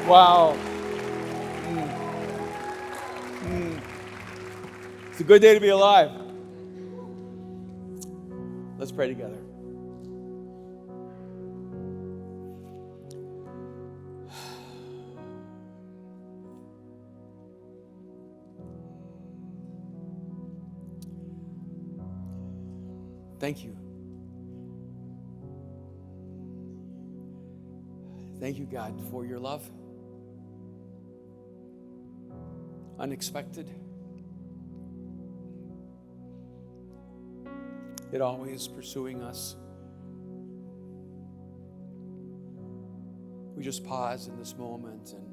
Wow. It's a good day to be alive. Let's pray together. Thank you. Thank you, God, for your love. Unexpected. It always pursuing us. We just pause in this moment and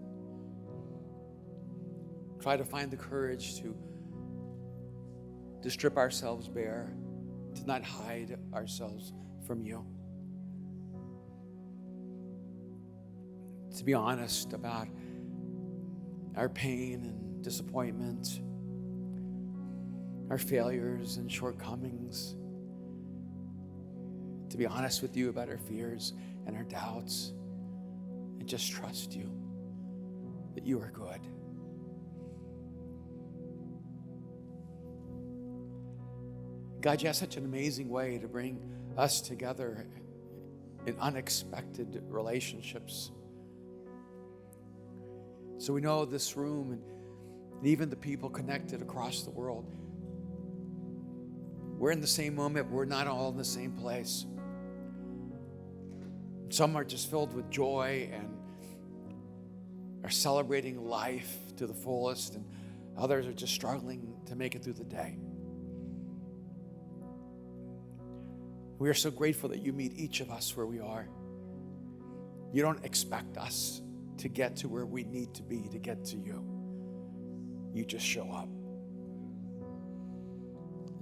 try to find the courage to strip ourselves bare, to not hide ourselves from you. To be honest about our pain and disappointment, our failures and shortcomings. To be honest with you about our fears and our doubts, and just trust you that you are good. God, you have such an amazing way to bring us together in unexpected relationships. So we know this room and even the people connected across the world, we're in the same moment, we're not all in the same place. Some are just filled with joy and are celebrating life to the fullest, and others are just struggling to make it through the day. We are so grateful that you meet each of us where we are. You don't expect us to get to where we need to be to get to you. You just show up.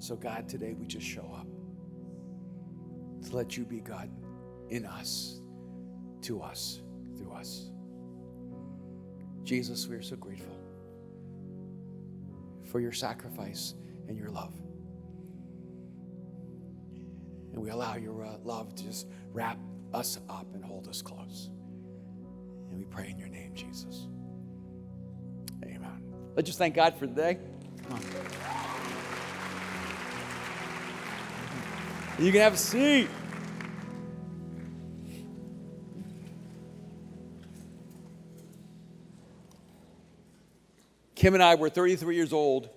So God, today we just show up to let you be God in us, to us, through us. Jesus, we are so grateful for your sacrifice and your love. And we allow your love to just wrap us up and hold us close. And we pray in your name, Jesus. Amen. Let's just thank God for the day. Come on. You can have a seat. Kim and I were 33 years old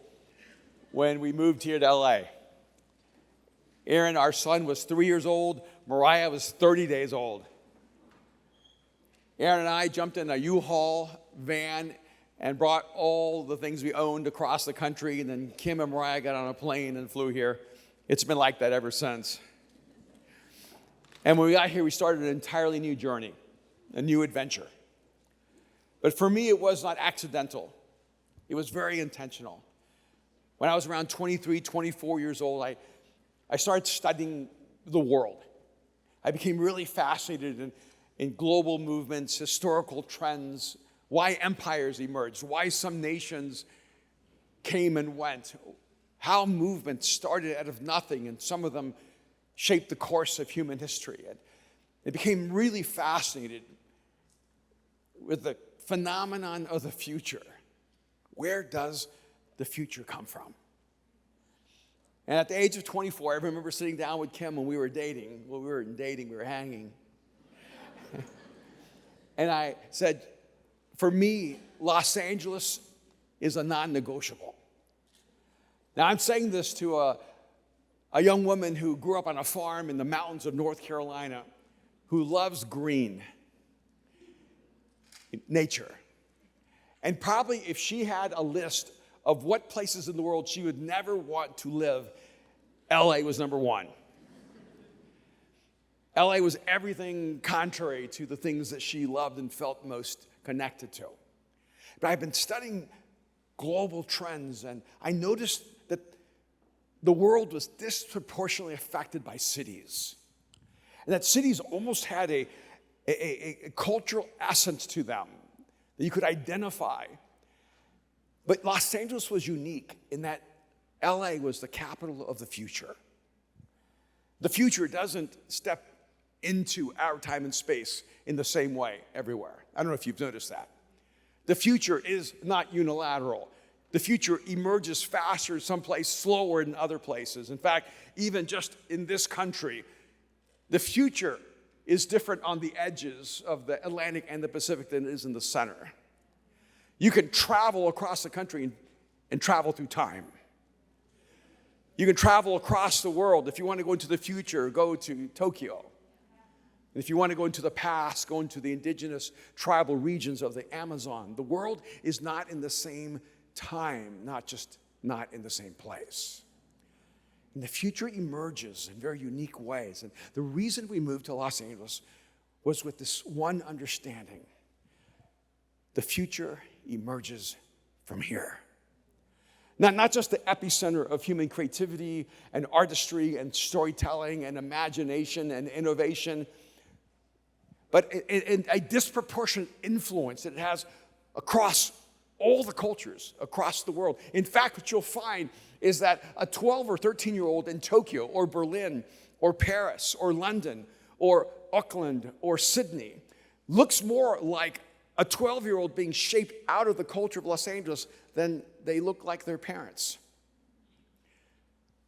when we moved here to LA. Aaron, our son, was 3 years old. Mariah was 30 days old. Aaron and I jumped in a U-Haul van and brought all the things we owned across the country, and then Kim and Mariah got on a plane and flew here. It's been like that ever since. And when we got here, we started an entirely new journey, a new adventure. But for me, it was not accidental. It was very intentional. When I was around 23, 24 years old, I started studying the world. I became really fascinated in global movements, historical trends, why empires emerged, why some nations came and went, how movements started out of nothing, and some of them shaped the course of human history. And it became really fascinated with the phenomenon of the future. Where does the future come from? And at the age of 24, I remember sitting down with Kim when we were dating. Well, we weren't dating, we were hanging. And I said, for me, Los Angeles is a non-negotiable. Now, I'm saying this to a young woman who grew up on a farm in the mountains of North Carolina, who loves green, nature. And probably if she had a list of what places in the world she would never want to live, LA was number one. LA was everything contrary to the things that she loved and felt most connected to. But I've been studying global trends, and I noticed that the world was disproportionately affected by cities. And that cities almost had a cultural essence to them that you could identify. But Los Angeles was unique in that LA was the capital of the future. The future doesn't step into our time and space in the same way everywhere. I don't know if you've noticed that. The future is not unilateral. The future emerges faster someplace, slower in other places. In fact, even just in this country, the future is different on the edges of the Atlantic and the Pacific than it is in the center. You can travel across the country and travel through time. You can travel across the world. If you want to go into the future, go to Tokyo. And if you want to go into the past, go into the indigenous tribal regions of the Amazon. The world is not in the same time, not in the same place. And the future emerges in very unique ways. And the reason we moved to Los Angeles was with this one understanding. The future emerges from here. Not just the epicenter of human creativity and artistry and storytelling and imagination and innovation, but a disproportionate influence that it has across all the cultures across the world. In fact, what you'll find is that a 12 or 13-year-old in Tokyo or Berlin or Paris or London or Auckland or Sydney looks more like a 12-year-old being shaped out of the culture of Los Angeles than they look like their parents.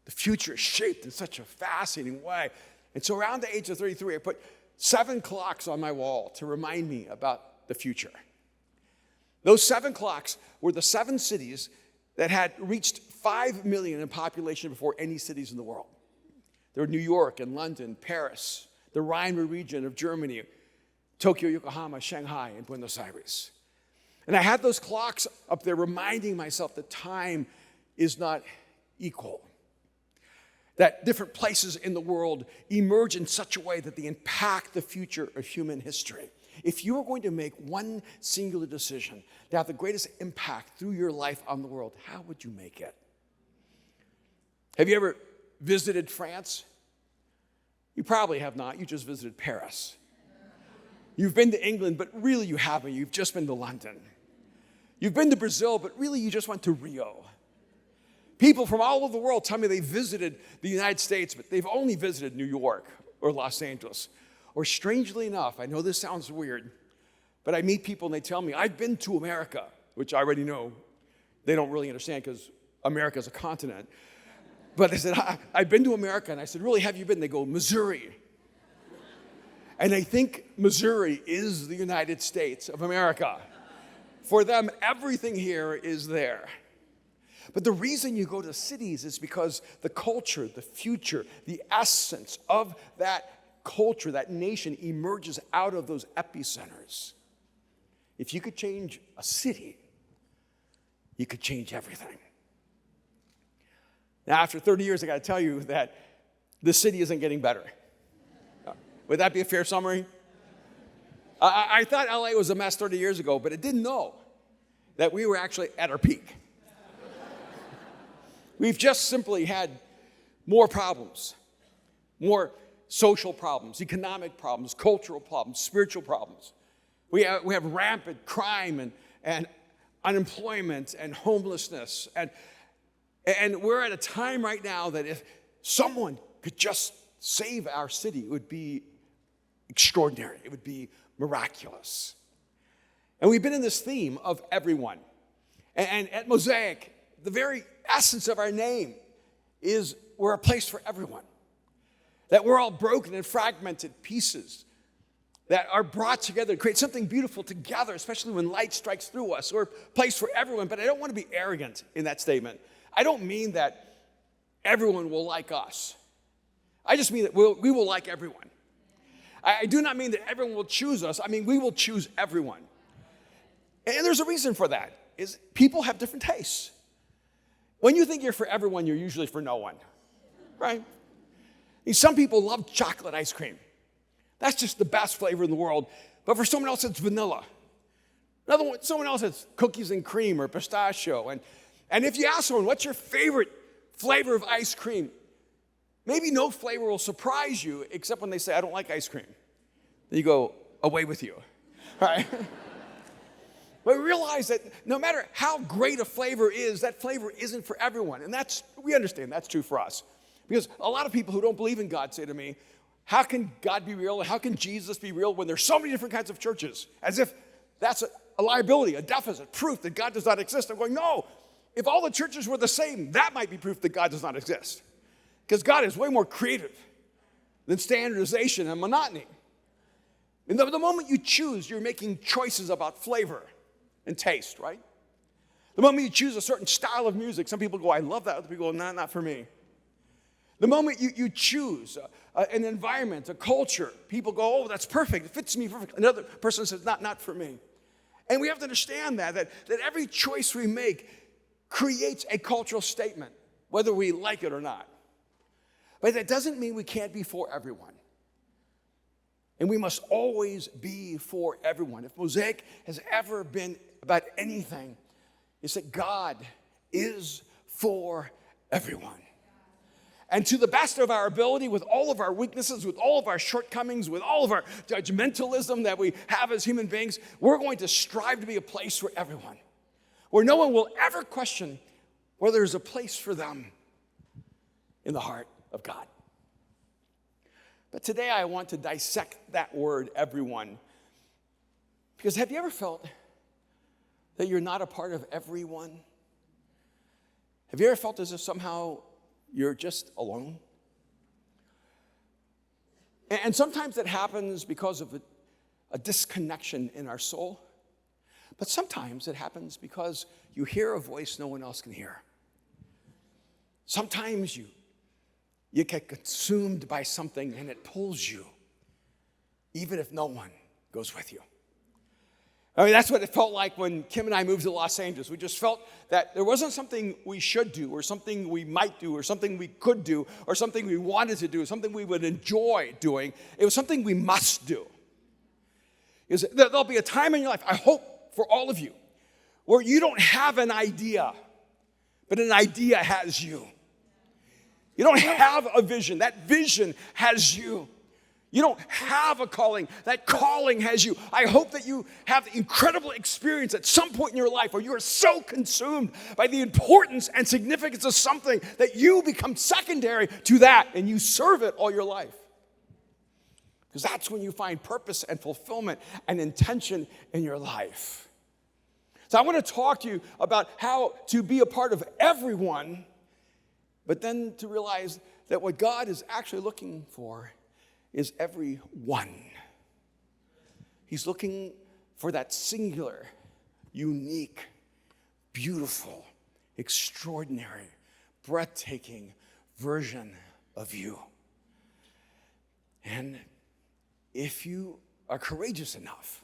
The future is shaped in such a fascinating way. And so around the age of 33, I put 7 clocks on my wall to remind me about the future. Those 7 clocks were the 7 cities that had reached 5 million in population before any cities in the world. There were New York and London, Paris, the Rhine region of Germany, Tokyo, Yokohama, Shanghai, and Buenos Aires. And I had those clocks up there reminding myself that time is not equal. That different places in the world emerge in such a way that they impact the future of human history. If you were going to make one singular decision to have the greatest impact through your life on the world, how would you make it? Have you ever visited France? You probably have not. You just visited Paris. You've been to England, but really you haven't. You've just been to London. You've been to Brazil, but really you just went to Rio. People from all over the world tell me they visited the United States, but they've only visited New York or Los Angeles. Or strangely enough, I know this sounds weird, but I meet people and they tell me, I've been to America, which I already know they don't really understand because America is a continent. But they said, I've been to America. And I said, really, have you been? They go, Missouri. And they think Missouri is the United States of America. For them, everything here is there. But the reason you go to cities is because the culture, the future, the essence of that culture, that nation emerges out of those epicenters. If you could change a city, you could change everything. Now, after 30 years, I got to tell you that the city isn't getting better. Would that be a fair summary? I thought LA was a mess 30 years ago, but I didn't know that we were actually at our peak. We've just simply had more problems, more social problems, economic problems, cultural problems, spiritual problems. We have rampant crime and unemployment and homelessness. And we're at a time right now that if someone could just save our city, it would be extraordinary. It would be miraculous. And we've been in this theme of everyone. And at Mosaic, the very essence of our name is we're a place for everyone. That we're all broken and fragmented pieces that are brought together to create something beautiful together, especially when light strikes through us. We're a place for everyone, but I don't want to be arrogant in that statement. I don't mean that everyone will like us. I just mean that we will like everyone. I do not mean that everyone will choose us. I mean, we will choose everyone. And there's a reason for that, is people have different tastes. When you think you're for everyone, you're usually for no one, right? Some people love chocolate ice cream. That's just the best flavor in the world. But for someone else, it's vanilla. Someone else, it's cookies and cream or pistachio. And if you ask someone, what's your favorite flavor of ice cream? Maybe no flavor will surprise you, except when they say, I don't like ice cream. Then you go, away with you, right? But realize that no matter how great a flavor is, that flavor isn't for everyone. And we understand that's true for us. Because a lot of people who don't believe in God say to me, how can God be real? How can Jesus be real when there's so many different kinds of churches? As if that's a liability, a deficit, proof that God does not exist. I'm going, no. If all the churches were the same, that might be proof that God does not exist. Because God is way more creative than standardization and monotony. And the moment you choose, you're making choices about flavor and taste, right? The moment you choose a certain style of music, some people go, I love that. Other people go, not for me. The moment you choose an environment, a culture, people go, oh, that's perfect. It fits me perfectly. Another person says, not for me. And we have to understand that every choice we make creates a cultural statement, whether we like it or not. But that doesn't mean we can't be for everyone. And we must always be for everyone. If Mosaic has ever been about anything, it's that God is for everyone. And to the best of our ability, with all of our weaknesses, with all of our shortcomings, with all of our judgmentalism that we have as human beings, we're going to strive to be a place for everyone, where no one will ever question whether there's a place for them in the heart of God. But today I want to dissect that word, everyone. Because have you ever felt that you're not a part of everyone? Have you ever felt as if somehow you're just alone? And sometimes that happens because of a disconnection in our soul. But sometimes it happens because you hear a voice no one else can hear. Sometimes you get consumed by something and it pulls you, even if no one goes with you. I mean, that's what it felt like when Kim and I moved to Los Angeles. We just felt that there wasn't something we should do or something we might do or something we could do or something we wanted to do, something we would enjoy doing. It was something we must do. There'll be a time in your life, I hope for all of you, where you don't have an idea, but an idea has you. You don't have a vision. That vision has you. You don't have a calling. That calling has you. I hope that you have the incredible experience at some point in your life where you are so consumed by the importance and significance of something that you become secondary to that and you serve it all your life. Because that's when you find purpose and fulfillment and intention in your life. So I want to talk to you about how to be a part of everyone, but then to realize that what God is actually looking for is everyone. He's looking for that singular, unique, beautiful, extraordinary, breathtaking version of you. And if you are courageous enough,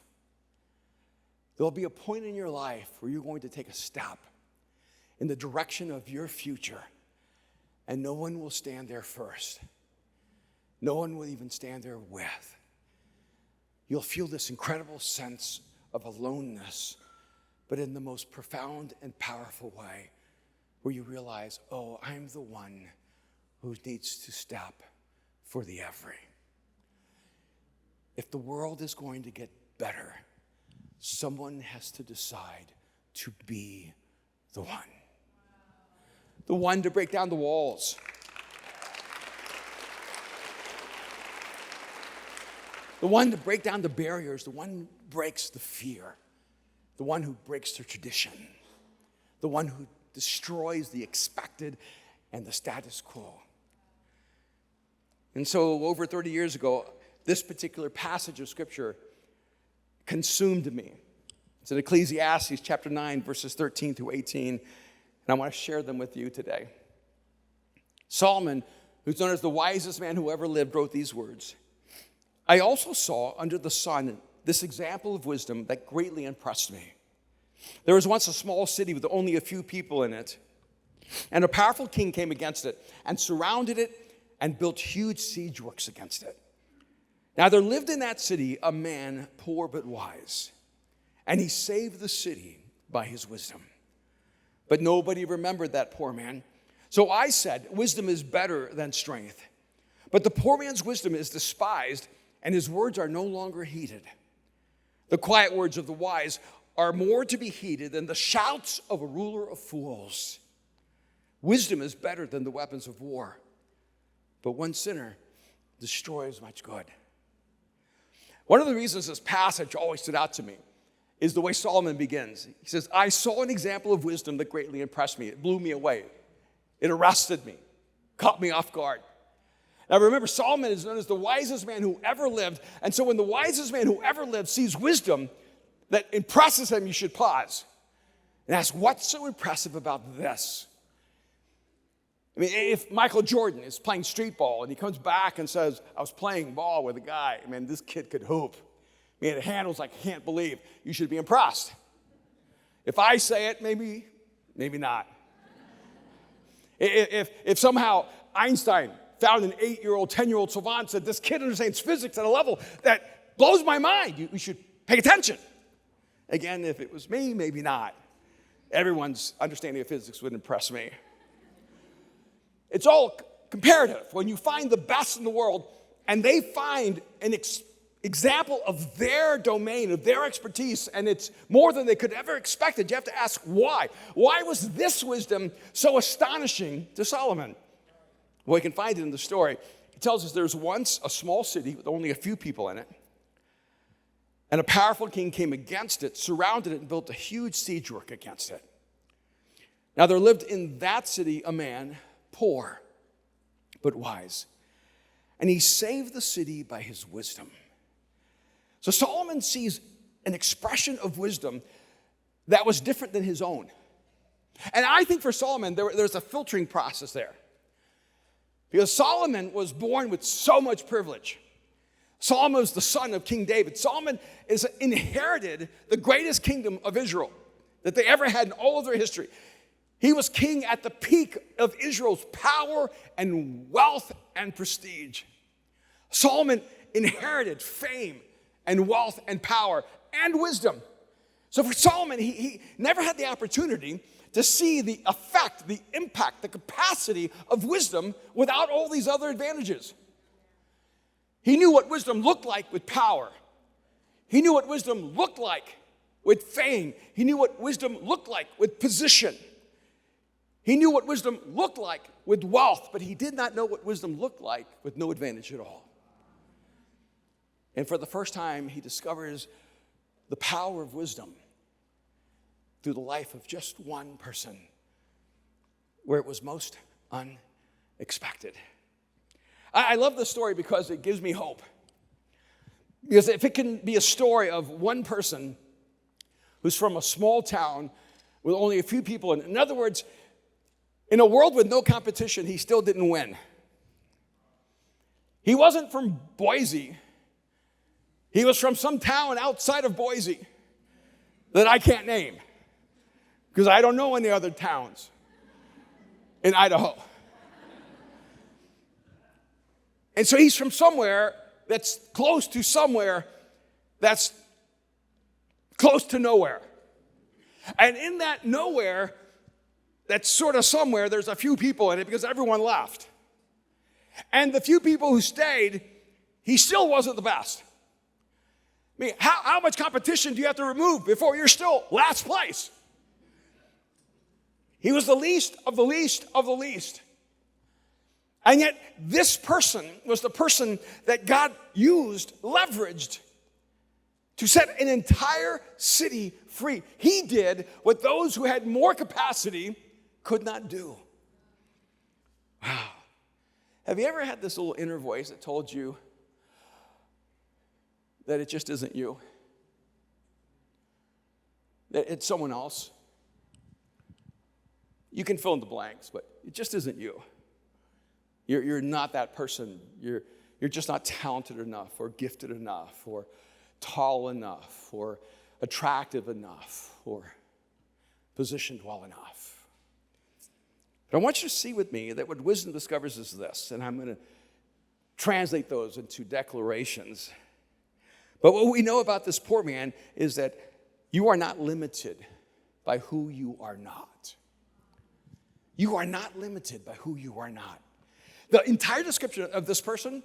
there'll be a point in your life where you're going to take a step in the direction of your future, and no one will stand there first. No one will even stand there with. You'll feel this incredible sense of aloneness, but in the most profound and powerful way, where you realize, oh, I'm the one who needs to step for the every. If the world is going to get better, someone has to decide to be the one. The one to break down the walls. The one to break down the barriers. The one who breaks the fear. The one who breaks the tradition. The one who destroys the expected and the status quo. And so over 30 years ago, this particular passage of Scripture consumed me. It's in Ecclesiastes chapter 9, verses 13 through 18, and I want to share them with you today. Solomon, who's known as the wisest man who ever lived, wrote these words. I also saw under the sun this example of wisdom that greatly impressed me. There was once a small city with only a few people in it, and a powerful king came against it and surrounded it and built huge siege works against it. Now there lived in that city a man poor but wise, and he saved the city by his wisdom. But nobody remembered that poor man. So I said, wisdom is better than strength. But the poor man's wisdom is despised, and his words are no longer heeded. The quiet words of the wise are more to be heeded than the shouts of a ruler of fools. Wisdom is better than the weapons of war, but one sinner destroys much good. One of the reasons this passage always stood out to me is the way Solomon begins. He says, I saw an example of wisdom that greatly impressed me. It blew me away. It arrested me, caught me off guard. Now remember, Solomon is known as the wisest man who ever lived. And so when the wisest man who ever lived sees wisdom that impresses him, you should pause and ask, what's so impressive about this? I mean, if Michael Jordan is playing street ball and he comes back and says, I was playing ball with a guy, man, this kid could hoop. Man, the handles I can't believe. You should be impressed. If I say it, maybe not. If somehow Einstein found an 8-year-old, 10-year-old savant, said this kid understands physics at a level that blows my mind, you should pay attention. Again, if it was me, maybe not. Everyone's understanding of physics would impress me. It's all comparative. When you find the best in the world and they find an example of their domain, of their expertise, and it's more than they could ever expected, you have to ask why. Why was this wisdom so astonishing to Solomon? Well, you can find it in the story. It tells us there's once a small city with only a few people in it, and a powerful king came against it, surrounded it, and built a huge siege work against it. Now there lived in that city a man, poor but wise, and he saved the city by his wisdom. So Solomon sees an expression of wisdom that was different than his own. And I think for Solomon, there's a filtering process there. Because Solomon was born with so much privilege. Solomon was the son of King David. Solomon inherited the greatest kingdom of Israel that they ever had in all of their history. He was king at the peak of Israel's power and wealth and prestige. Solomon inherited fame and wealth and power and wisdom. So for Solomon, he never had the opportunity to see the effect, the impact, the capacity of wisdom without all these other advantages. He knew what wisdom looked like with power. He knew what wisdom looked like with fame. He knew what wisdom looked like with position. He knew what wisdom looked like with wealth, but he did not know what wisdom looked like with no advantage at all. And for the first time, he discovers the power of wisdom through the life of just one person, where it was most unexpected. I love this story because it gives me hope. Because if it can be a story of one person who's from a small town with only a few people, in other words, in a world with no competition, he still didn't win. He wasn't from Boise. He was from some town outside of Boise that I can't name because I don't know any other towns in Idaho. And so he's from somewhere that's close to somewhere that's close to nowhere. And in that nowhere, that's sort of somewhere, there's a few people in it because everyone left. And the few people who stayed, he still wasn't the best. I mean, how much competition do you have to remove before you're still last place? He was the least of the least of the least. And yet, this person was the person that God used, leveraged, to set an entire city free. He did what those who had more capacity could not do. Wow. Have you ever had this little inner voice that told you that it just isn't you? That it's someone else? You can fill in the blanks, but it just isn't you. You're not that person. You're just not talented enough or gifted enough or tall enough or attractive enough or positioned well enough. But I want you to see with me that what wisdom discovers is this, and I'm going to translate those into declarations. But what we know about this poor man is that you are not limited by who you are not. You are not limited by who you are not. The entire description of this person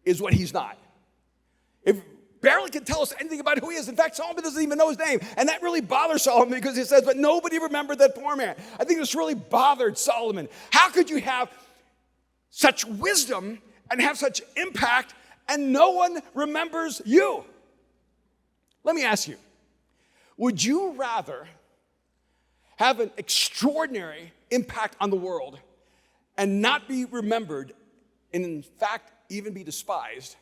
is what he's not. It barely can tell us anything about who he is. In fact, Solomon doesn't even know his name. And that really bothers Solomon because he says, but nobody remembered that poor man. I think this really bothered Solomon. How could you have such wisdom and have such impact and no one remembers you? Let me ask you, Would you rather have an extraordinary impact on the world and not be remembered, and in fact, even be despised?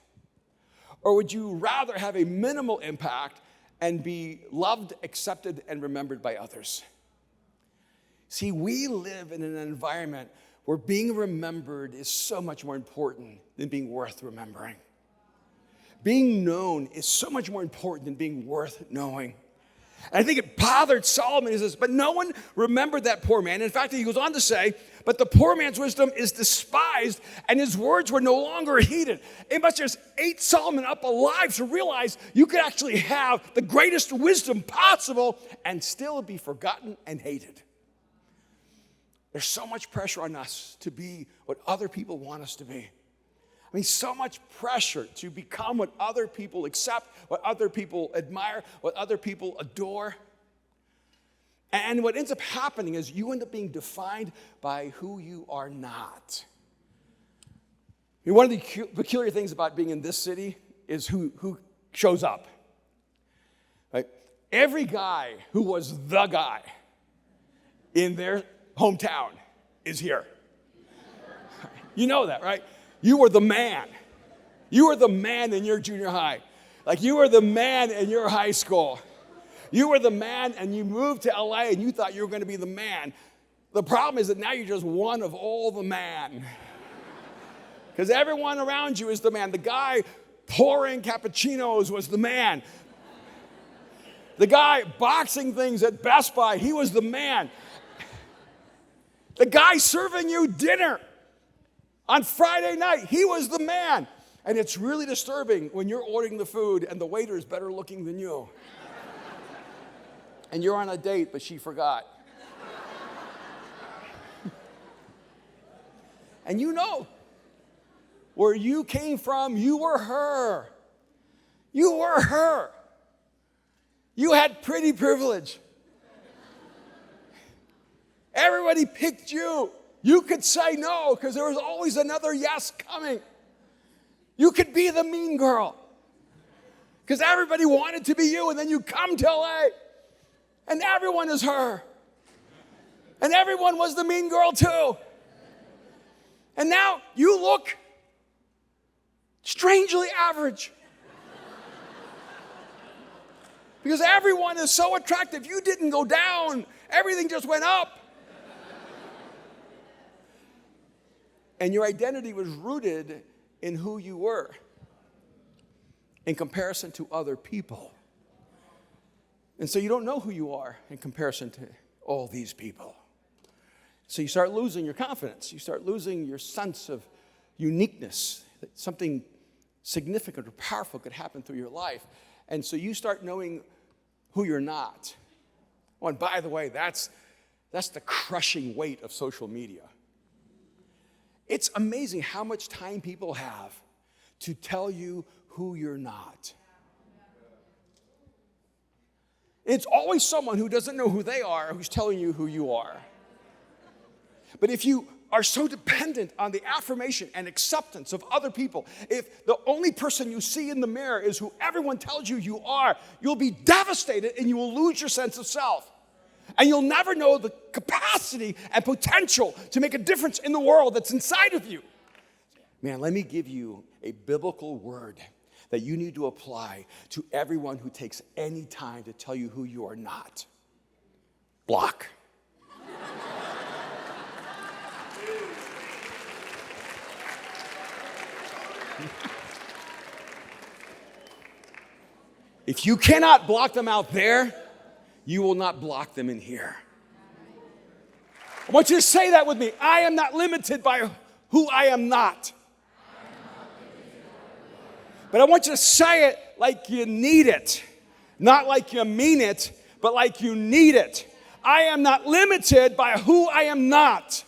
Or would you rather have a minimal impact and be loved, accepted, and remembered by others? See, we live in an environment where being remembered is so much more important than being worth remembering. Being known is so much more important than being worth knowing. And I think it bothered Solomon. He says, but no one remembered that poor man. In fact, he goes on to say, but the poor man's wisdom is despised, and his words were no longer heeded. It must just ate Solomon up alive to realize you could actually have the greatest wisdom possible and still be forgotten and hated. There's so much pressure on us to be what other people want us to be. I mean, so much pressure to become what other people accept, what other people admire, what other people adore. And what ends up happening is you end up being defined by who you are not. I mean, one of the peculiar things about being in this city is who shows up. Right? Every guy who was the guy in their hometown is here. You know that, right? You were the man. You were the man in your junior high. Like you were the man in your high school. You were the man and you moved to LA and you thought you were going to be the man. The problem is that now you're just one of all the man. Because everyone around you is the man. The guy pouring cappuccinos was the man. The guy boxing things at Best Buy, he was the man. The guy serving you dinner on Friday night, he was the man. And it's really disturbing when you're ordering the food and the waiter is better looking than you. And you're on a date, but she forgot. And you know, where you came from, you were her. You were her. You had pretty privilege. Everybody picked you. You could say no because there was always another yes coming. You could be the mean girl because everybody wanted to be you, and then you come to LA and everyone is her. And everyone was the mean girl too. And now you look strangely average. Because everyone is so attractive. You didn't go down. Everything just went up. And your identity was rooted in who you were in comparison to other people. And so you don't know who you are in comparison to all these people. So you start losing your confidence. You start losing your sense of uniqueness, that something significant or powerful could happen through your life. And so you start knowing who you're not. Oh, and by the way, that's the crushing weight of social media. It's amazing how much time people have to tell you who you're not. It's always someone who doesn't know who they are who's telling you who you are. But if you are so dependent on the affirmation and acceptance of other people, if the only person you see in the mirror is who everyone tells you you are, you'll be devastated and you will lose your sense of self. And you'll never know the capacity and potential to make a difference in the world that's inside of you. Man, let me give you a biblical word that you need to apply to everyone who takes any time to tell you who you are not. Block. If you cannot block them out there, you will not block them in here. I want you to say that with me. I am not limited by who I am not. But I want you to say it like you need it. Not like you mean it, but like you need it. I am not limited by who I am not.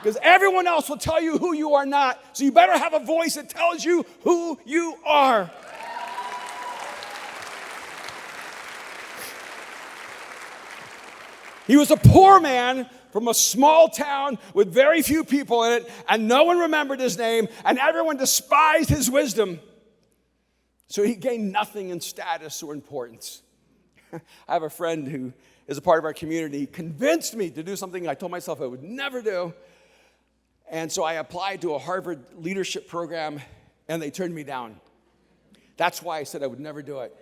Because everyone else will tell you who you are not. So you better have a voice that tells you who you are. He was a poor man from a small town with very few people in it, and no one remembered his name, and everyone despised his wisdom. So he gained nothing in status or importance. I have a friend who is a part of our community, convinced me to do something I told myself I would never do. And so I applied to a Harvard leadership program, and they turned me down. That's why I said I would never do it.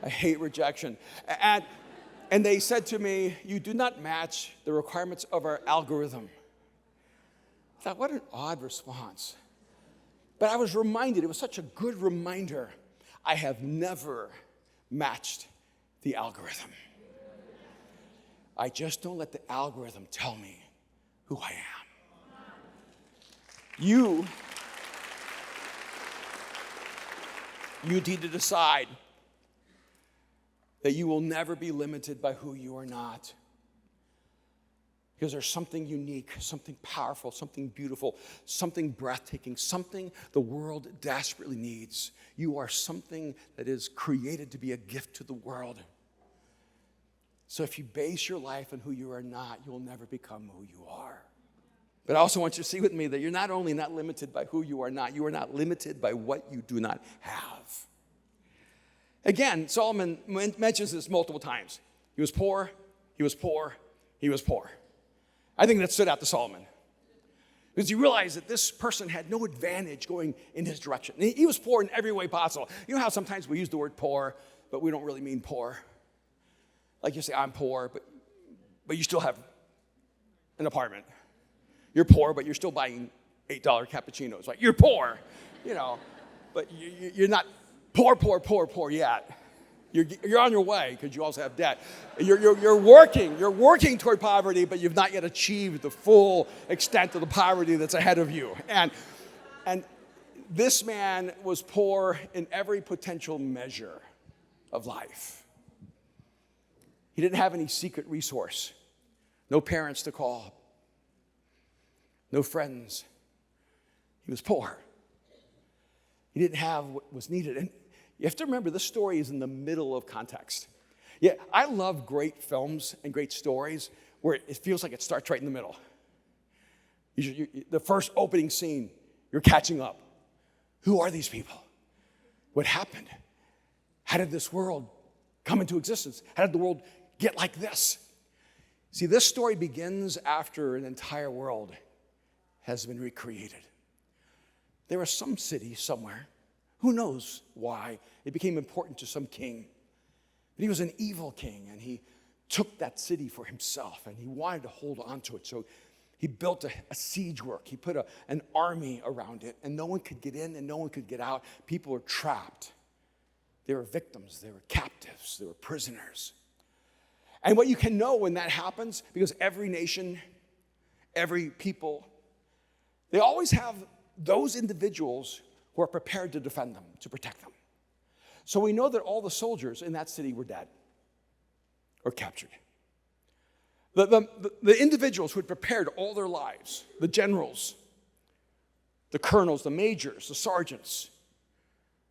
I hate rejection. And they said to me, you do not match the requirements of our algorithm. I thought, what an odd response. But I was reminded, it was such a good reminder, I have never matched the algorithm. I just don't let the algorithm tell me who I am. You need to decide that you will never be limited by who you are not. Because there's something unique, something powerful, something beautiful, something breathtaking, something the world desperately needs. You are something that is created to be a gift to the world. So if you base your life on who you are not, you'll never become who you are. But I also want you to see with me that you're not only not limited by who you are not limited by what you do not have. Again, Solomon mentions this multiple times. He was poor, he was poor, he was poor. I think that stood out to Solomon. Because he realized that this person had no advantage going in his direction. He was poor in every way possible. You know how sometimes we use the word poor, but we don't really mean poor? Like you say, I'm poor, but you still have an apartment. You're poor, but you're still buying $8 cappuccinos. Like, you're poor, but you're not poor yet. You're on your way because you also have debt. You're working toward poverty, but you've not yet achieved the full extent of the poverty that's ahead of you. And this man was poor in every potential measure of life. He didn't have any secret resource, no parents to call, no friends. He was poor. He didn't have what was needed. And you have to remember, this story is in the middle of context. Yeah, I love great films and great stories where it feels like it starts right in the middle. The first opening scene, you're catching up. Who are these people? What happened? How did this world come into existence? How did the world get like this? See, this story begins after an entire world has been recreated. There was some city somewhere. Who knows why? It became important to some king. But he was an evil king, and he took that city for himself, and he wanted to hold on to it. So he built a siege work. He put an army around it, and no one could get in and no one could get out. People were trapped. They were victims. They were captives. They were prisoners. And what you can know when that happens, because every nation, every people, they always have those individuals who are prepared to defend them, to protect them. So we know that all the soldiers in that city were dead or captured. The individuals who had prepared all their lives, the generals, the colonels, the majors, the sergeants,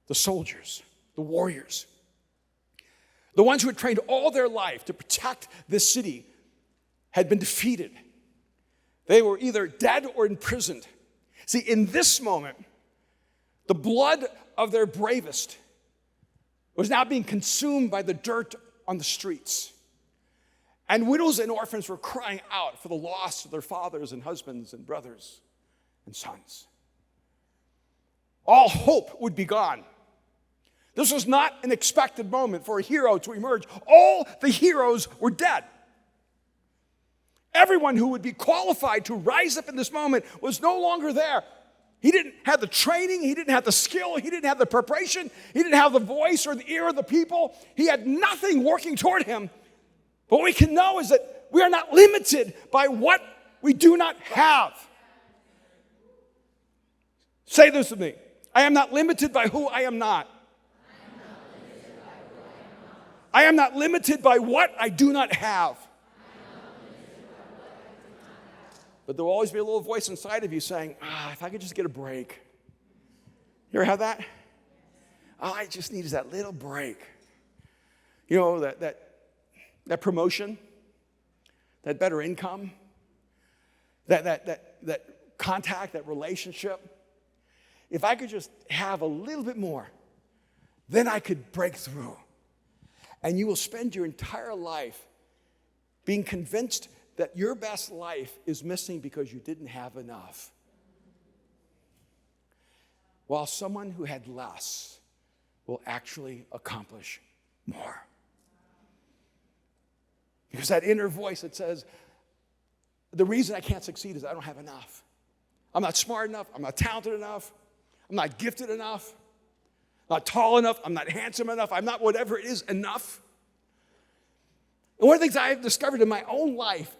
the soldiers, the warriors, the ones who had trained all their life to protect this city had been defeated. They were either dead or imprisoned. See, in this moment, the blood of their bravest was now being consumed by the dirt on the streets. And widows and orphans were crying out for the loss of their fathers and husbands and brothers and sons. All hope would be gone. This was not an expected moment for a hero to emerge. All the heroes were dead. Everyone who would be qualified to rise up in this moment was no longer there. He didn't have the training, he didn't have the skill, he didn't have the preparation, he didn't have the voice or the ear of the people. He had nothing working toward him. But what we can know is that we are not limited by what we do not have. Say this with me. I am not limited by who I am not. I am not limited by what I do not have. But there will always be a little voice inside of you saying, if I could just get a break. You ever have that? All I just need is that little break. You know, that promotion, that better income, that contact, that relationship. If I could just have a little bit more, then I could break through. And you will spend your entire life being convinced that your best life is missing because you didn't have enough. While someone who had less will actually accomplish more. Because that inner voice that says, the reason I can't succeed is I don't have enough. I'm not smart enough. I'm not talented enough. I'm not gifted enough. I'm not tall enough. I'm not handsome enough. I'm not whatever it is enough. And one of the things I have discovered in my own life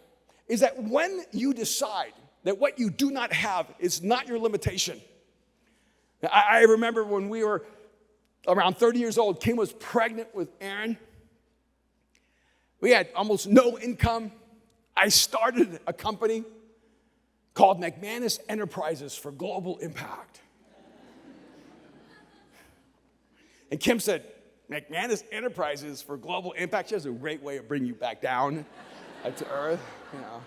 is that when you decide that what you do not have is not your limitation. I remember when we were around 30 years old, Kim was pregnant with Aaron. We had almost no income. I started a company called McManus Enterprises for Global Impact. And Kim said, McManus Enterprises for Global Impact? That's a great way of bringing you back down to earth. You know.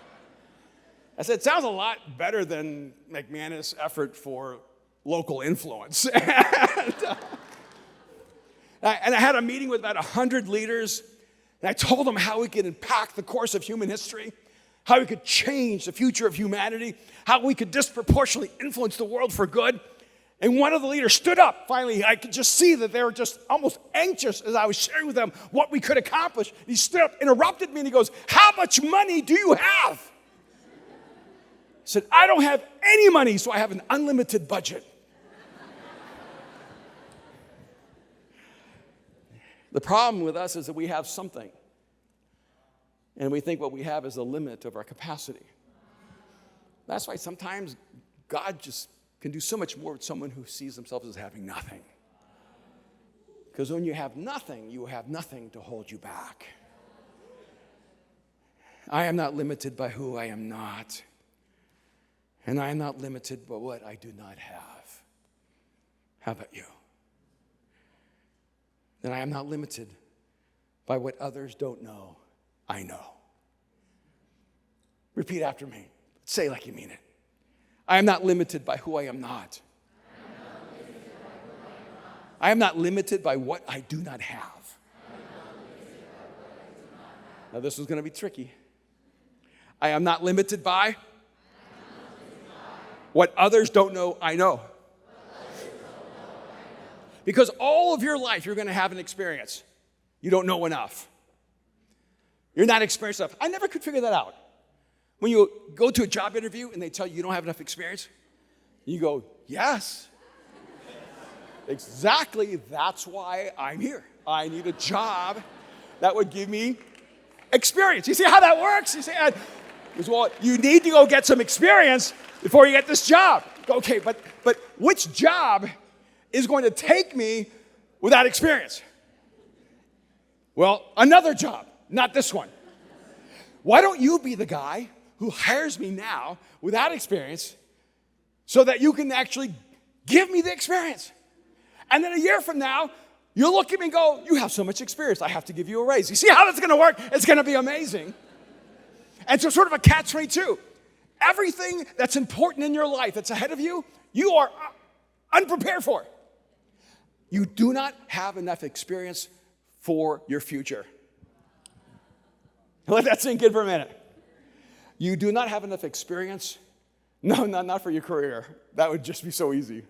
I said, sounds a lot better than McManus effort for local influence. And I had a meeting with about 100 leaders, and I told them how we could impact the course of human history, how we could change the future of humanity, how we could disproportionately influence the world for good. And one of the leaders stood up. Finally, I could just see that they were just almost anxious as I was sharing with them what we could accomplish. He stood up, interrupted me, and he goes, how much money do you have? I said, I don't have any money, so I have an unlimited budget. The problem with us is that we have something, and we think what we have is the limit of our capacity. That's why sometimes God just can do so much more with someone who sees themselves as having nothing. Because when you have nothing, you have nothing to hold you back. I am not limited by who I am not, and I am not limited by what I do not have. How about you? Then I am not limited by what others don't know, I know. Repeat after me. Say like you mean it. I am not limited by who I am not. I am not limited by what I do not have. Now this is going to be tricky. I am not limited by what others don't know, I know. Because all of your life, you're going to have an experience. You don't know enough. You're not experienced enough. I never could figure that out. When you go to a job interview and they tell you don't have enough experience, you go, yes. Exactly, that's why I'm here. I need a job that would give me experience. You see how that works? You say, well, you need to go get some experience before you get this job. Okay, but which job is going to take me without experience? Well, another job, not this one. Why don't you be the guy who hires me now without experience so that you can actually give me the experience? And then a year from now, you'll look at me and go, you have so much experience, I have to give you a raise. You see how that's going to work? It's going to be amazing. And so sort of a catch-22. Everything that's important in your life that's ahead of you, you are unprepared for. You do not have enough experience for your future. Let that sink in for a minute. You do not have enough experience. No, not for your career. That would just be so easy.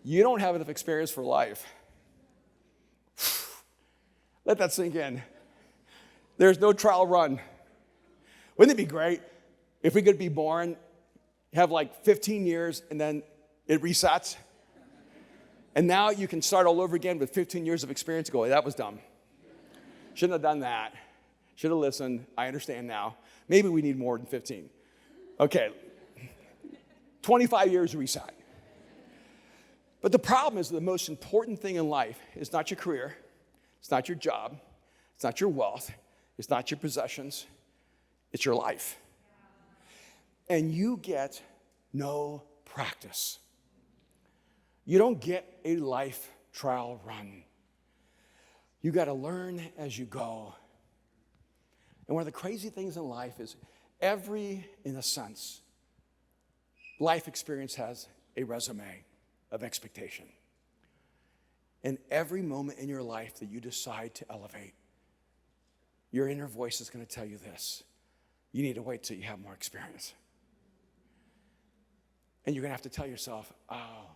You don't have enough experience for life. Let that sink in. There's no trial run. Wouldn't it be great if we could be born, have like 15 years, and then it resets? And now you can start all over again with 15 years of experience and go, that was dumb. Shouldn't have done that. Should have listened. I understand now. Maybe we need more than 15. Okay. 25 years reset. But the problem is the most important thing in life is not your career. It's not your job. It's not your wealth. It's not your possessions. It's your life. And you get no practice. You don't get a life trial run. You got to learn as you go. And one of the crazy things in life is in a sense, life experience has a resume of expectation. And every moment in your life that you decide to elevate, your inner voice is going to tell you this. You need to wait till you have more experience. And you're going to have to tell yourself, oh,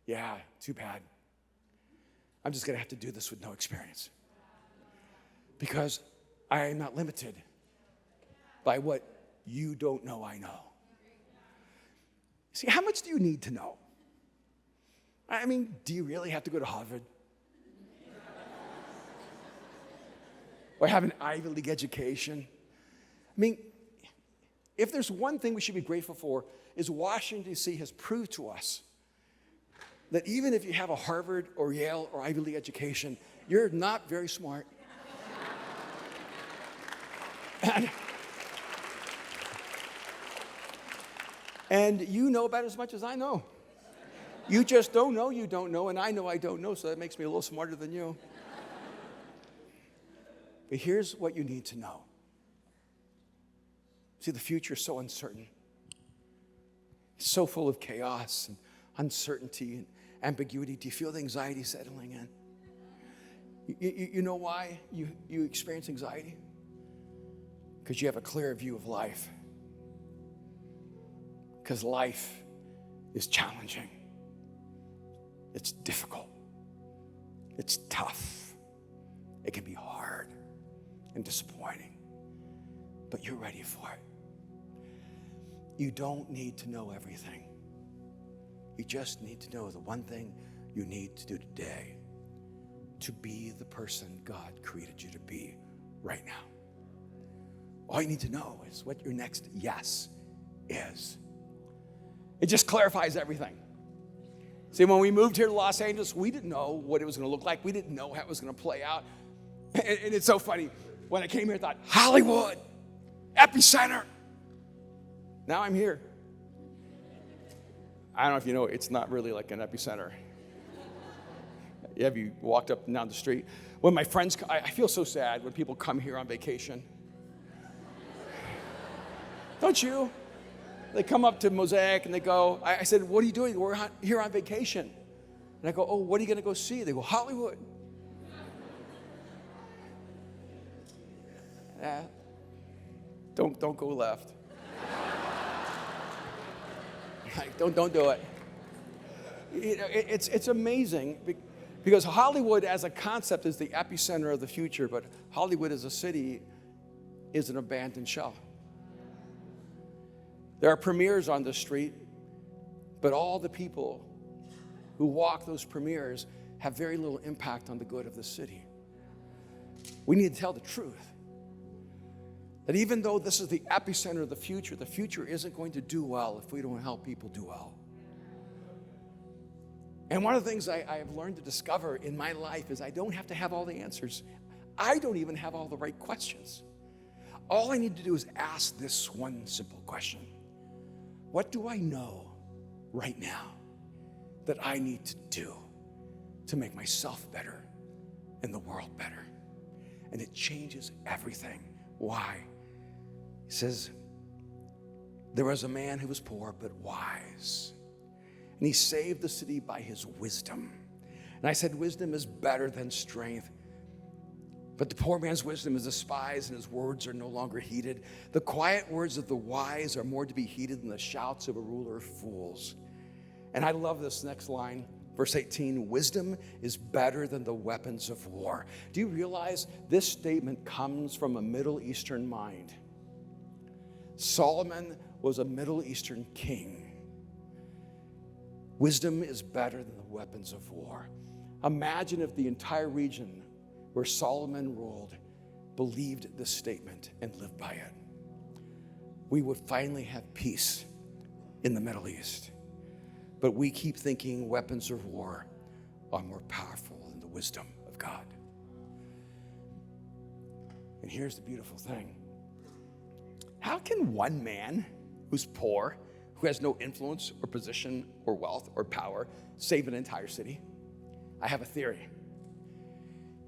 yeah, too bad. I'm just going to have to do this with no experience. Because I am not limited by what you don't know I know. See, how much do you need to know? I mean, do you really have to go to Harvard? Or have an Ivy League education? I mean, if there's one thing we should be grateful for, is Washington, D.C. has proved to us that even if you have a Harvard or Yale or Ivy League education, you're not very smart. And you know about as much as I know. You just don't know you don't know, and I know I don't know, so that makes me a little smarter than you. But here's what you need to know. See, the future is so uncertain. It's so full of chaos and uncertainty and ambiguity. Do you feel the anxiety settling in? You know why you experience anxiety? Because you have a clear view of life. Because life is challenging. It's difficult. It's tough. It can be hard and disappointing. But you're ready for it. You don't need to know everything. You just need to know the one thing you need to do today to be the person God created you to be right now. All you need to know is what your next yes is. It just clarifies everything. See, when we moved here to Los Angeles, we didn't know what it was going to look like. We didn't know how it was going to play out. And it's so funny. When I came here, I thought, Hollywood, epicenter. Now I'm here. I don't know if you know, it's not really like an epicenter. Have you walked up and down the street? When my friends, I feel so sad when people come here on vacation. Don't you? They come up to Mosaic and they go, I said, what are you doing? We're here on vacation. And I go, oh, what are you going to go see? They go, Hollywood. Don't go left. Like, don't do it. You know, it's amazing because Hollywood as a concept is the epicenter of the future, but Hollywood as a city is an abandoned shell. There are premieres on the street, but all the people who walk those premieres have very little impact on the good of the city. We need to tell the truth. That even though this is the epicenter of the future isn't going to do well if we don't help people do well. And one of the things I have learned to discover in my life is I don't have to have all the answers. I don't even have all the right questions. All I need to do is ask this one simple question. What do I know right now that I need to do to make myself better and the world better? And it changes everything. Why? He says, there was a man who was poor but wise, and he saved the city by his wisdom. And I said, wisdom is better than strength. But the poor man's wisdom is despised, and his words are no longer heeded. The quiet words of the wise are more to be heeded than the shouts of a ruler of fools. And I love this next line, verse 18, wisdom is better than the weapons of war. Do you realize this statement comes from a Middle Eastern mind? Solomon was a Middle Eastern king. Wisdom is better than the weapons of war. Imagine if the entire region where Solomon ruled believed this statement and lived by it. We would finally have peace in the Middle East. But we keep thinking weapons of war are more powerful than the wisdom of God. And here's the beautiful thing. How can one man who's poor, who has no influence or position or wealth or power, save an entire city? I have a theory.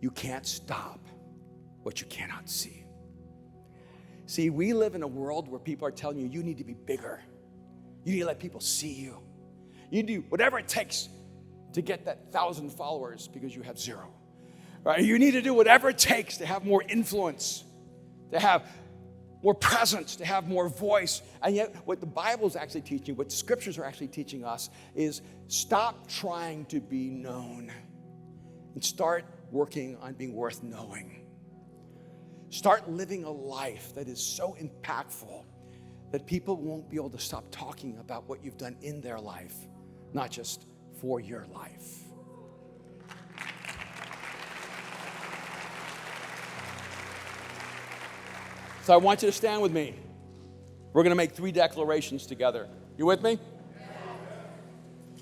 You can't stop what you cannot see. See, we live in a world where people are telling you, you need to be bigger. You need to let people see you. You do whatever it takes to get that 1,000 followers because you have 0. Right? You need to do whatever it takes to have more influence, to have more presence, to have more voice. And yet what the Bible is actually teaching, what scriptures are actually teaching us is stop trying to be known and start working on being worth knowing. Start living a life that is so impactful that people won't be able to stop talking about what you've done in their life, not just for your life. So I want you to stand with me. We're going to make 3 declarations together. You with me?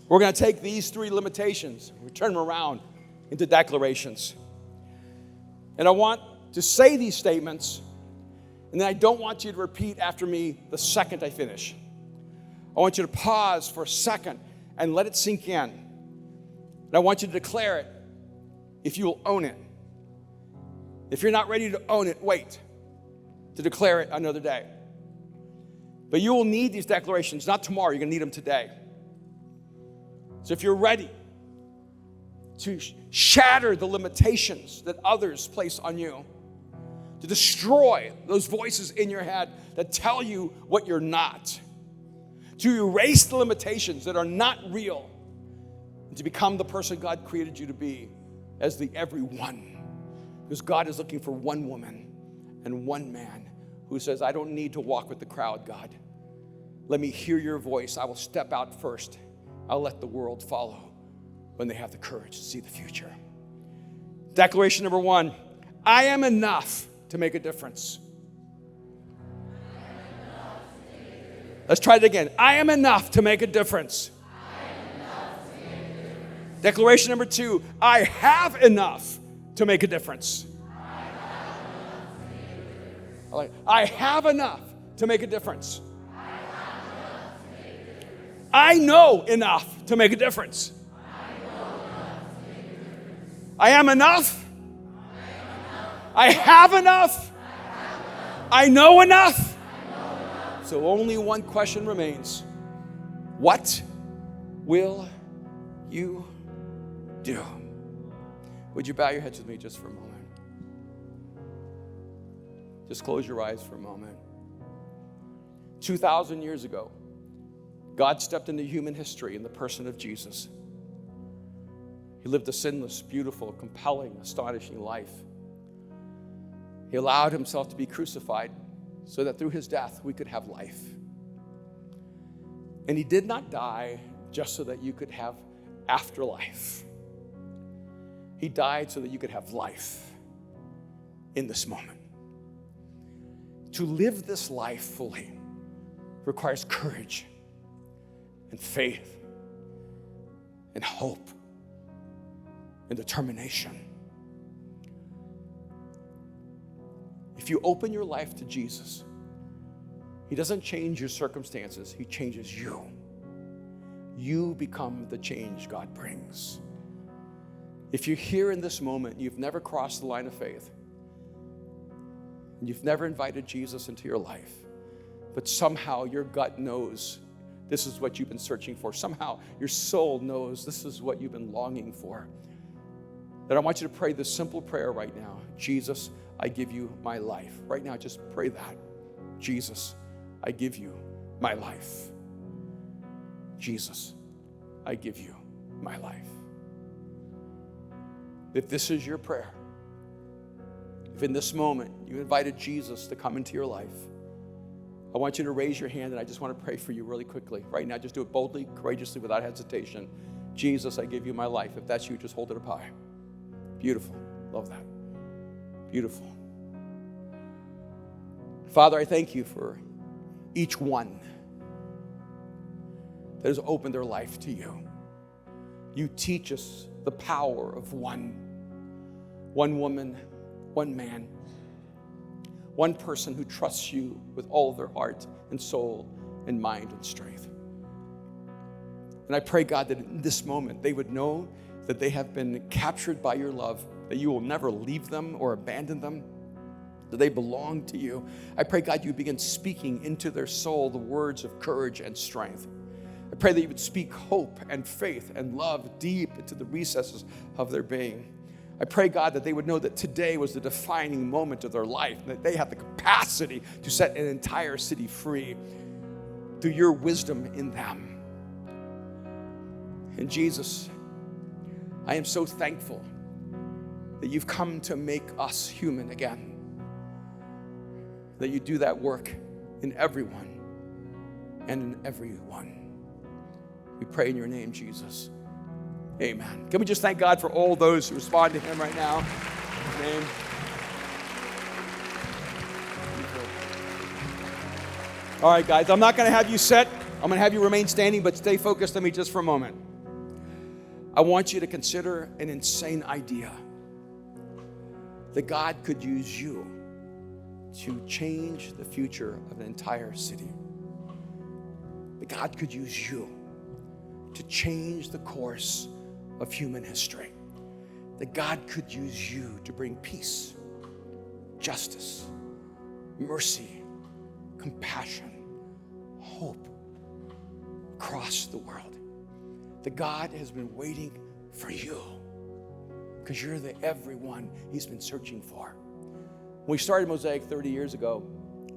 We're going to take these 3 limitations, we turn them around into declarations. And I want to say these statements, and then I don't want you to repeat after me the second I finish. I want you to pause for a second and let it sink in. And I want you to declare it if you will own it. If you're not ready to own it, wait to declare it another day. But you will need these declarations, not tomorrow, you're going to need them today. So if you're ready to shatter the limitations that others place on you, to destroy those voices in your head that tell you what you're not, to erase the limitations that are not real, and to become the person God created you to be as the everyone. Because God is looking for one woman and one man who says, I don't need to walk with the crowd, God. Let me hear your voice. I will step out first. I'll let the world follow when they have the courage to see the future. Declaration number 1, I am enough to make a difference. Let's try it again. I am enough to make a difference. Declaration number 2, I have enough to make a difference. I have enough to make a difference. I know enough to make a difference. I am enough. I have enough. I know enough. So only one question remains. What will you do? Would you bow your heads with me just for a moment? Just close your eyes for a moment. 2,000 years ago, God stepped into human history in the person of Jesus. He lived a sinless, beautiful, compelling, astonishing life. He allowed himself to be crucified so that through his death we could have life. And he did not die just so that you could have afterlife. He died so that you could have life in this moment. To live this life fully requires courage and faith and hope and determination. If you open your life to Jesus, he doesn't change your circumstances, he changes you. You become the change God brings. If you're here in this moment, you've never crossed the line of faith, and you've never invited Jesus into your life, but somehow your gut knows this is what you've been searching for. Somehow your soul knows this is what you've been longing for. Then I want you to pray this simple prayer right now. Jesus, I give you my life. Right now, just pray that. Jesus, I give you my life. Jesus, I give you my life. If this is your prayer, if in this moment you invited Jesus to come into your life, I want you to raise your hand, and I just want to pray for you really quickly. Right now, just do it boldly, courageously, without hesitation. Jesus, I give you my life. If that's you, just hold it up high. Beautiful. Love that. Beautiful. Father, I thank you for each one that has opened their life to you. You teach us the power of one woman, one man, one person who trusts you with all their heart and soul and mind and strength. And I pray, God, that in this moment they would know that they have been captured by your love, that you will never leave them or abandon them, that they belong to you. I pray, God, you begin speaking into their soul the words of courage and strength. I pray that you would speak hope and faith and love deep into the recesses of their being. I pray, God, that they would know that today was the defining moment of their life, and that they have the capacity to set an entire city free through your wisdom in them. And Jesus, I am so thankful that you've come to make us human again, that you do that work in everyone and in everyone. We pray in your name, Jesus. Amen. Can we just thank God for all those who respond to him right now? In his name. All right, guys, I'm not going to have you sit. I'm going to have you remain standing, but stay focused on me just for a moment. I want you to consider an insane idea that God could use you to change the future of an entire city. That God could use you to change the course of human history. That God could use you to bring peace, justice, mercy, compassion, hope across the world. That God has been waiting for you because you're the everyone he's been searching for. When we started Mosaic 30 years ago,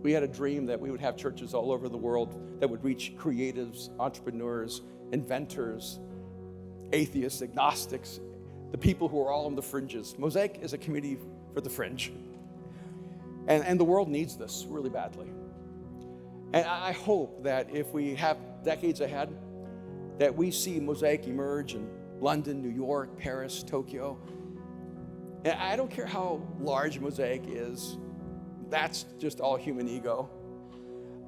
we had a dream that we would have churches all over the world that would reach creatives, entrepreneurs, inventors, atheists, agnostics, the people who are all on the fringes. Mosaic is a community for the fringe. And the world needs this really badly. And I hope that if we have decades ahead, that we see Mosaic emerge in London, New York, Paris, Tokyo. And I don't care how large Mosaic is. That's just all human ego.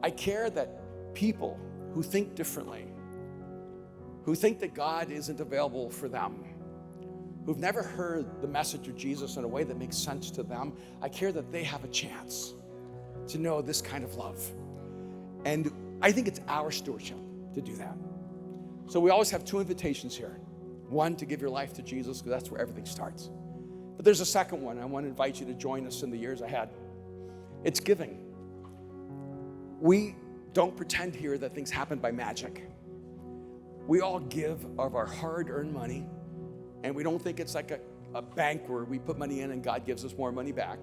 I care that people who think differently, who think that God isn't available for them, who've never heard the message of Jesus in a way that makes sense to them, I care that they have a chance to know this kind of love. And I think it's our stewardship to do that. So we always have two invitations here. One, to give your life to Jesus, because that's where everything starts. But there's a second one. I want to invite you to join us in the years ahead. It's giving. We don't pretend here that things happen by magic. We all give of our hard-earned money, and we don't think it's like a bank where we put money in and God gives us more money back.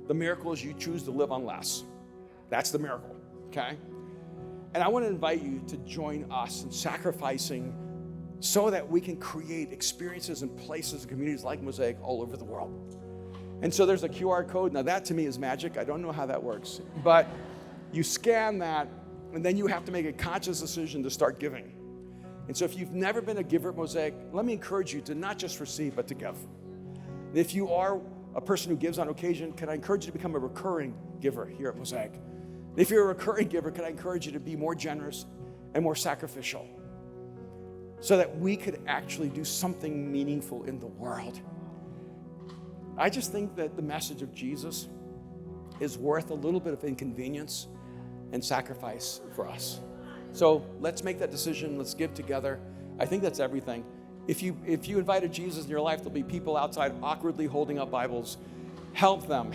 The miracle is you choose to live on less. That's the miracle, okay? And I want to invite you to join us in sacrificing so that we can create experiences and places and communities like Mosaic all over the world. And so there's a QR code. Now that to me is magic. I don't know how that works. But you scan that, and then you have to make a conscious decision to start giving. And so if you've never been a giver at Mosaic, let me encourage you to not just receive, but to give. And if you are a person who gives on occasion, can I encourage you to become a recurring giver here at Mosaic? And if you're a recurring giver, can I encourage you to be more generous and more sacrificial so that we could actually do something meaningful in the world? I just think that the message of Jesus is worth a little bit of inconvenience and sacrifice for us. So let's make that decision. Let's give together. I think that's everything. If you invited Jesus in your life, there'll be people outside awkwardly holding up Bibles. Help them,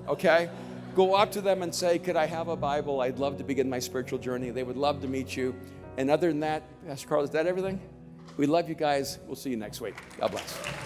okay? Go up to them and say, could I have a Bible? I'd love to begin my spiritual journey. They would love to meet you. And other than that, Pastor Carl, is that everything? We love you guys. We'll see you next week. God bless.